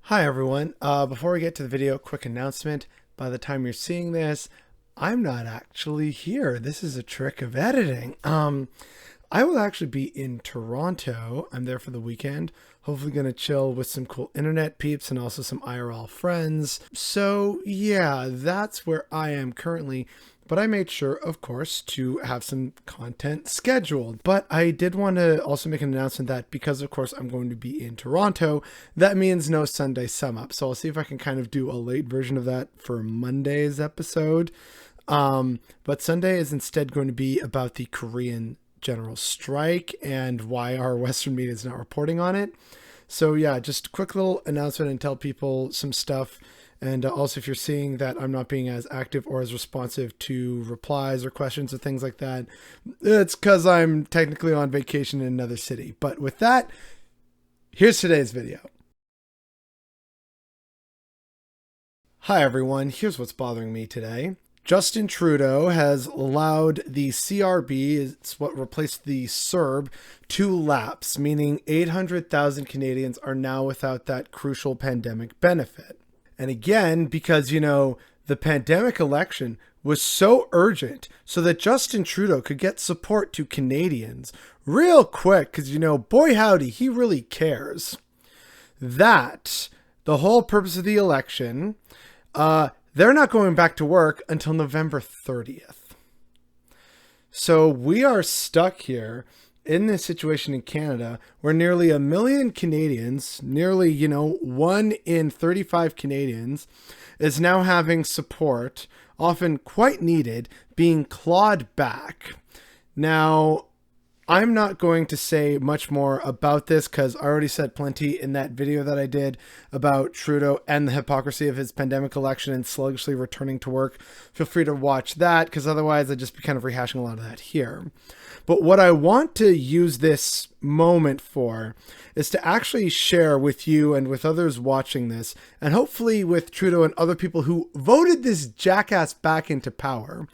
Hi everyone. Before we get to the video, quick announcement. By the time you're seeing this, I'm not actually here. This is a trick of editing. I will actually be in Toronto. I'm there for the weekend. Hopefully gonna chill with some cool internet peeps and also some IRL friends. So yeah, that's where I am currently. But I made sure, of course, to have some content scheduled. But I did want to also make an announcement that because, of course, I'm going to be in Toronto, that means no Sunday sum up. So I'll see if I can kind of do a late version of that for Monday's episode. But Sunday is instead going to be about the Korean general strike and why our Western media is not reporting on it. So yeah, just a quick little announcement and tell people some stuff. And also, if you're seeing that I'm not being as active or as responsive to replies or questions or things like that, it's because I'm technically on vacation in another city. But with that, here's today's video. Hi, everyone. Here's what's bothering me today. Justin Trudeau has allowed the CRB, it's what replaced the CERB, to lapse, meaning 800,000 Canadians are now without that crucial pandemic benefit. And again, because, the pandemic election was so urgent so that Justin Trudeau could get support to Canadians real quick because, boy howdy, he really cares. That, the whole purpose of the election, they're not going back to work until November 30th. So we are stuck here in this situation in Canada where nearly 1 million Canadians, nearly, 1 in 35 Canadians is now having support, often quite needed, being clawed back. Now, I'm not going to say much more about this because I already said plenty in that video that I did about Trudeau and the hypocrisy of his pandemic election and sluggishly returning to work. Feel free to watch that because otherwise I'd just be kind of rehashing a lot of that here. But what I want to use this moment for is to actually share with you and with others watching this, and hopefully with Trudeau and other people who voted this jackass back into power,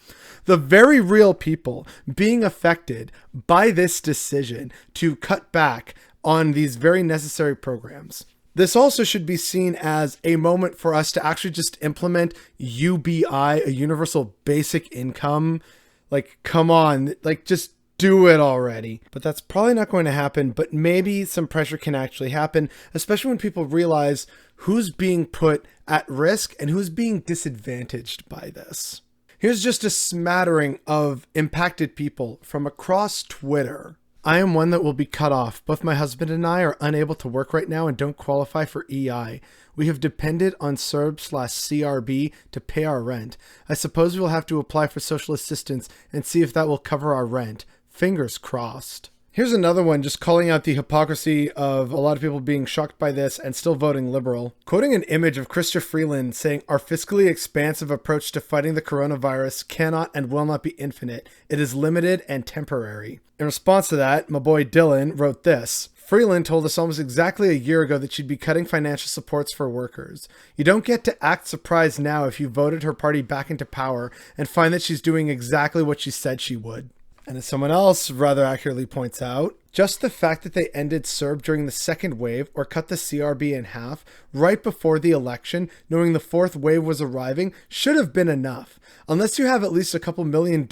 the very real people being affected by this decision to cut back on these very necessary programs. This also should be seen as a moment for us to actually just implement UBI, a universal basic income. Like, come on, just do it already. But that's probably not going to happen, but maybe some pressure can actually happen, especially when people realize who's being put at risk and who's being disadvantaged by this. Here's just a smattering of impacted people from across Twitter. I am one that will be cut off. Both my husband and I are unable to work right now and don't qualify for EI. We have depended on CERB/CRB to pay our rent. I suppose we will have to apply for social assistance and see if that will cover our rent. Fingers crossed. Here's another one just calling out the hypocrisy of a lot of people being shocked by this and still voting Liberal. Quoting an image of Chrystia Freeland saying, "Our fiscally expansive approach to fighting the coronavirus cannot and will not be infinite. It is limited and temporary." In response to that, my boy Dylan wrote this. Freeland told us almost exactly a year ago that she'd be cutting financial supports for workers. You don't get to act surprised now if you voted her party back into power and find that she's doing exactly what she said she would. And as someone else rather accurately points out, just the fact that they ended CERB during the second wave or cut the CRB in half right before the election, knowing the fourth wave was arriving, should have been enough. Unless you have at least a couple $1 million,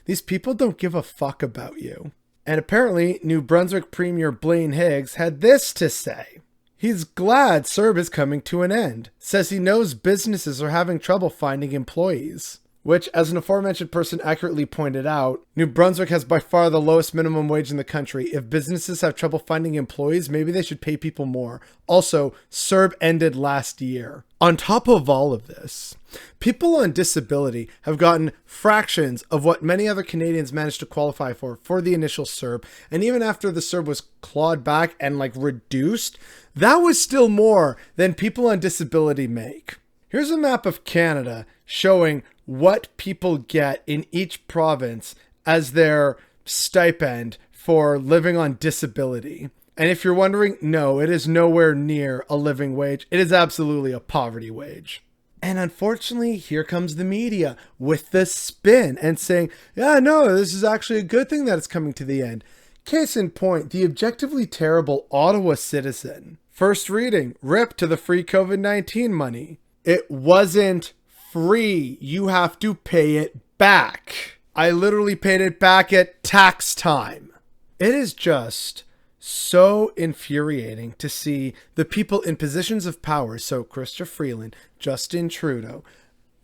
these people don't give a fuck about you. And apparently, New Brunswick Premier Blaine Higgs had this to say. He's glad CERB is coming to an end. Says he knows businesses are having trouble finding employees. Which, as an aforementioned person accurately pointed out, New Brunswick has by far the lowest minimum wage in the country. If businesses have trouble finding employees, maybe they should pay people more. Also, CERB ended last year. On top of all of this, people on disability have gotten fractions of what many other Canadians managed to qualify for the initial CERB. And even after the CERB was clawed back and reduced, that was still more than people on disability make. Here's a map of Canada showing what people get in each province as their stipend for living on disability. And if you're wondering, no, it is nowhere near a living wage. It is absolutely a poverty wage. And unfortunately, here comes the media with the spin and saying, yeah, no, this is actually a good thing that it's coming to the end. Case in point, the objectively terrible Ottawa Citizen First reading, rip to the free COVID-19 money. It wasn't free. You have to pay it back. I literally paid it back at tax time. It is just so infuriating to see the people in positions of power, so Chrystia Freeland, Justin Trudeau,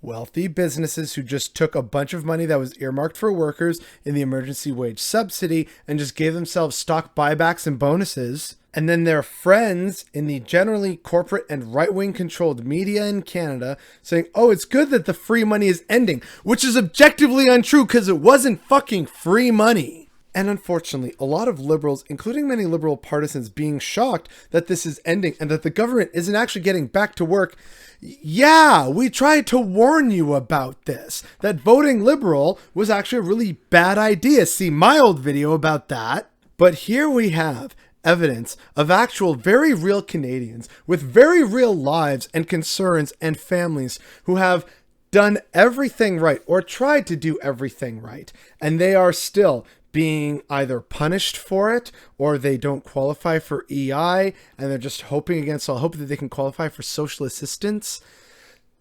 wealthy businesses who just took a bunch of money that was earmarked for workers in the emergency wage subsidy and just gave themselves stock buybacks and bonuses. And then their friends in the generally corporate and right-wing controlled media in Canada saying, oh, it's good that the free money is ending, which is objectively untrue because it wasn't fucking free money. And unfortunately, a lot of liberals, including many liberal partisans, being shocked that this is ending and that the government isn't actually getting back to work. Yeah, we tried to warn you about this, that voting liberal was actually a really bad idea. See my old video about that. But here we have evidence of actual very real Canadians with very real lives and concerns and families who have done everything right or tried to do everything right. And they are still being either punished for it or they don't qualify for EI and they're just hoping against all hope that they can qualify for social assistance.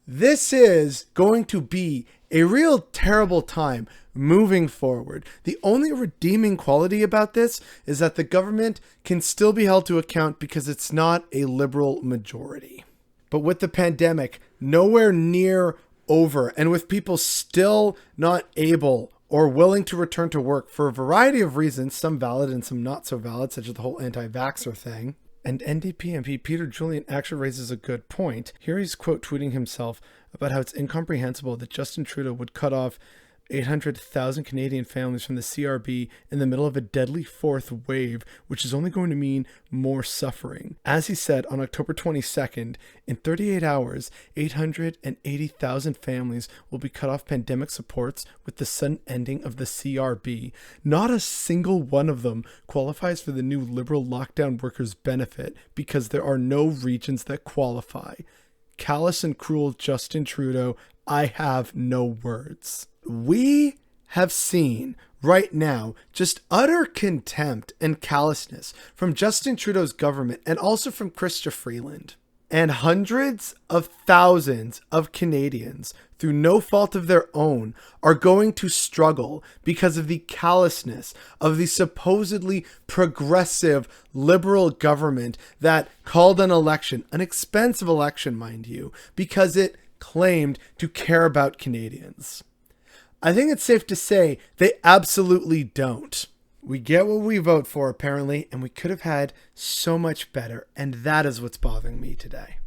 This is going to be a real terrible time moving forward. The only redeeming quality about this is that the government can still be held to account because it's not a liberal majority. But with the pandemic nowhere near over and with people still not able or willing to return to work for a variety of reasons, some valid and some not so valid, such as the whole anti-vaxxer thing. And NDP MP Peter Julian actually raises a good point. Here he's quote tweeting himself about how it's incomprehensible that Justin Trudeau would cut off 800,000 Canadian families from the CRB in the middle of a deadly fourth wave, which is only going to mean more suffering. As he said on October 22nd, in 38 hours, 880,000 families will be cut off pandemic supports with the sudden ending of the CRB. Not a single one of them qualifies for the new Liberal lockdown workers benefit because there are no regions that qualify. Callous and cruel Justin Trudeau, I have no words. We have seen right now just utter contempt and callousness from Justin Trudeau's government and also from Chrystia Freeland. And hundreds of thousands of Canadians, through no fault of their own, are going to struggle because of the callousness of the supposedly progressive liberal government that called an election, an expensive election, mind you, because it claimed to care about Canadians. I think it's safe to say they absolutely don't. We get what we vote for, apparently, and we could have had so much better, and that is what's bothering me today.